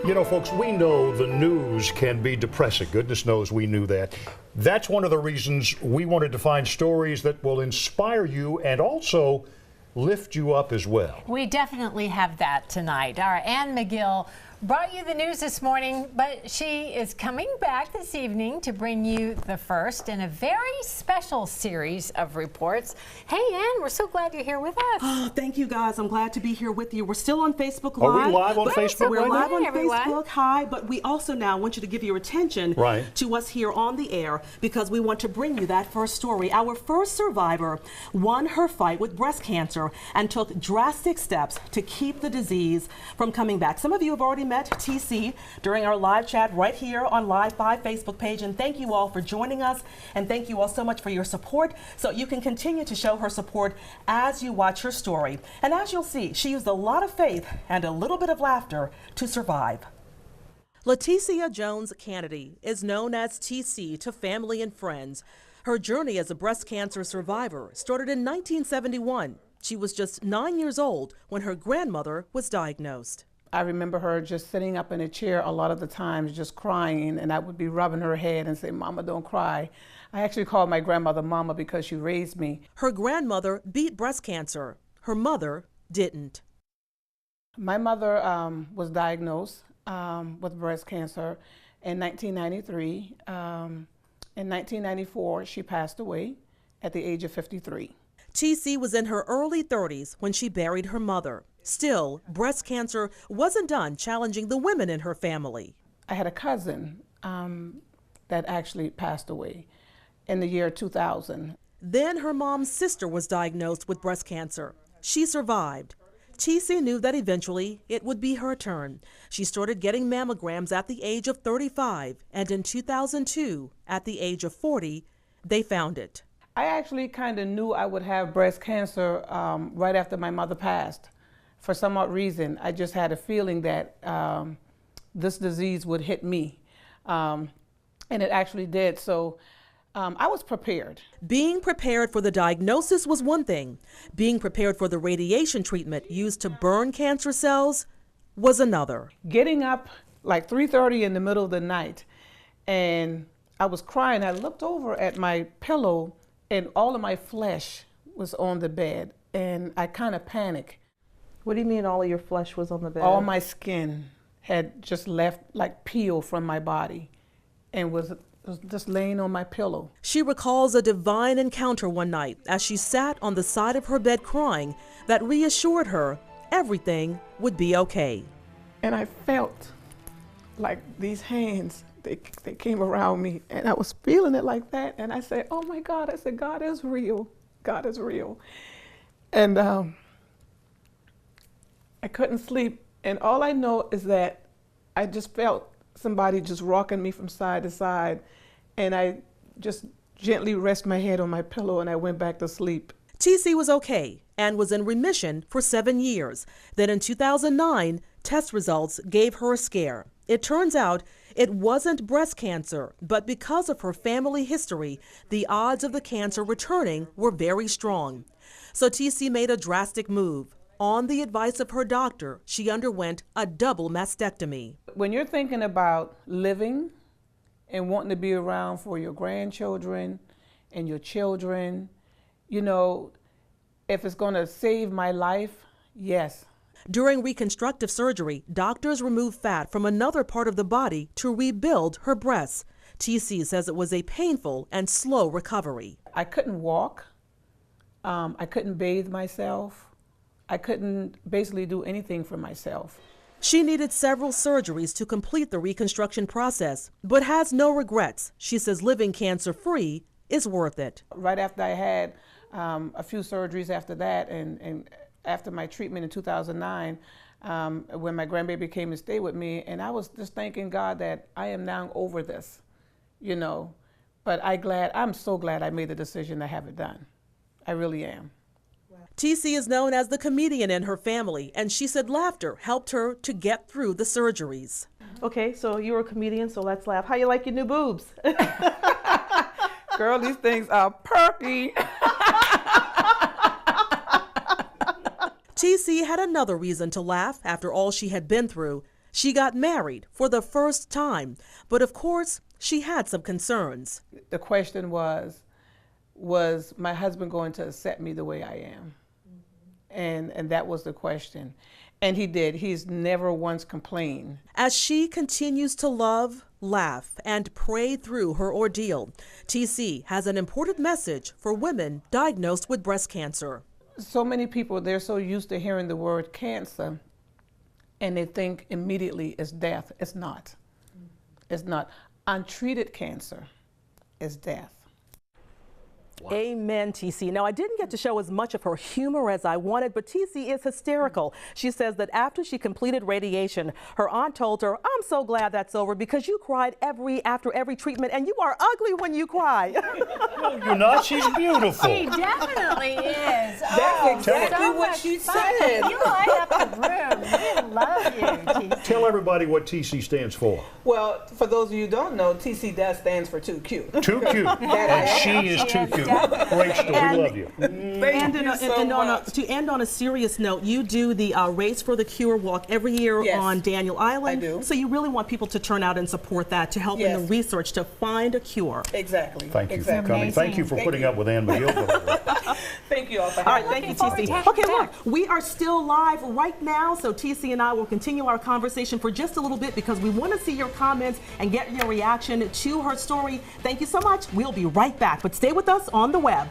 You know, folks, we know the news can be depressing. Goodness knows we knew that. That's one of the reasons we wanted to find stories that will inspire you and also lift you up as well. We definitely have that tonight. Our Ann McGill brought you the news this morning, but she is coming back this evening to bring you the first in a very special series of reports. Hey, Ann, we're so glad you're here with us. Oh, thank you, guys. I'm glad to be here with you. We're still on Facebook Live. Are we live on Facebook We're right live now? on everyone. Facebook. Hi, but we also now want you to give your attention to us here on the air because we want to bring you that first story. Our first survivor won her fight with breast cancer and took drastic steps to keep the disease from coming back. Some of you have already met TC during our live chat right here on Live 5 Facebook page, and thank you all for joining us, and thank you all so much for your support. So you can continue to show her support as you watch her story. And as you'll see, she used a lot of faith and a little bit of laughter to survive. Letecia Jones Cannady is known as TC to family and friends. Her journey as a breast cancer survivor started in 1971. She was just 9 years old when her grandmother was diagnosed. I remember her just sitting up in a chair a lot of the times, just crying, and I would be rubbing her head and say, "Mama, don't cry." I actually called my grandmother Mama because she raised me. Her grandmother beat breast cancer. Her mother didn't. My mother was diagnosed with breast cancer in 1993. In 1994, she passed away at the age of 53. TC was in her early 30s when she buried her mother. Still, breast cancer wasn't done challenging the women in her family. I had a cousin that actually passed away in the year 2000. Then her mom's sister was diagnosed with breast cancer. She survived. TC knew that eventually it would be her turn. She started getting mammograms at the age of 35, and in 2002, at the age of 40, they found it. I actually kind of knew I would have breast cancer right after my mother passed. For some odd reason, I just had a feeling that this disease would hit me, and it actually did. So I was prepared. Being prepared for the diagnosis was one thing. Being prepared for the radiation treatment used to burn cancer cells was another. Getting up like 3:30 in the middle of the night, and I was crying. I looked over at my pillow, and all of my flesh was on the bed, and I kind of panicked. What do you mean all of your flesh was on the bed? All my skin had just left, like peel from my body, and was just laying on my pillow. She recalls a divine encounter one night as she sat on the side of her bed crying that reassured her everything would be okay. And I felt like these hands, they came around me, and I was feeling it like that. And I said, "Oh my God," I said, "God is real. God is real." And I couldn't sleep, and all I know is that I just felt somebody just rocking me from side to side, and I just gently rested my head on my pillow, and I went back to sleep. TC was okay and was in remission for 7 years. Then in 2009, test results gave her a scare. It turns out it wasn't breast cancer, but because of her family history, the odds of the cancer returning were very strong. So TC made a drastic move. On the advice of her doctor, she underwent a double mastectomy. When you're thinking about living and wanting to be around for your grandchildren and your children, you know, if it's going to save my life, yes. During reconstructive surgery, doctors removed fat from another part of the body to rebuild her breasts. TC says it was a painful and slow recovery. I couldn't walk. I couldn't bathe myself. I couldn't basically do anything for myself. She needed several surgeries to complete the reconstruction process, but has no regrets. She says living cancer-free is worth it. Right after I had a few surgeries after that, and after my treatment in 2009, when my grandbaby came to stay with me, and I was just thanking God that I am now over this, you know. But I'm so glad I made the decision to have it done. I really am. TC is known as the comedian in her family, and she said laughter helped her to get through the surgeries. Okay, so you're a comedian, so let's laugh. How you like your new boobs? Girl, these things are perky. TC had another reason to laugh after all she had been through. She got married for the first time, but of course, she had some concerns. The question was my husband going to accept me the way I am? And that was the question. And he did. He's never once complained. As she continues to love, laugh, and pray through her ordeal, TC has an important message for women diagnosed with breast cancer. So many people, they're so used to hearing the word cancer, and they think immediately it's death. It's not. It's not. Untreated cancer is death. Wow. Amen, TC. Now, I didn't get to show as much of her humor as I wanted, but TC is hysterical. She says that after she completed radiation, her aunt told her, "I'm so glad that's over because you cried after every treatment, and you are ugly when you cry." No, you're not. She's beautiful. She definitely is. That's exactly so what much she fun. said. You light up the room. We love you, TC. Tell everybody what TC stands for. Well, for those of you who don't know, TC does stands for too cute. Too cute. And she is too cute. Great story. We love you. And to end on a serious note, you do the Race for the Cure walk every year on Daniel Island. I do. So you really want people to turn out and support that to help in the research to find a cure. Exactly. Thank you for coming. Amazing. Thank you for putting up with Ann McGill. Thank you all for All right, having me. thank you, Looking TC. forward to Okay, having you look, we are still live right now, so TC and I will continue our conversation for just a little bit because we want to see your comments and get your reaction to her story. Thank you so much. We'll be right back, but stay with us on the web.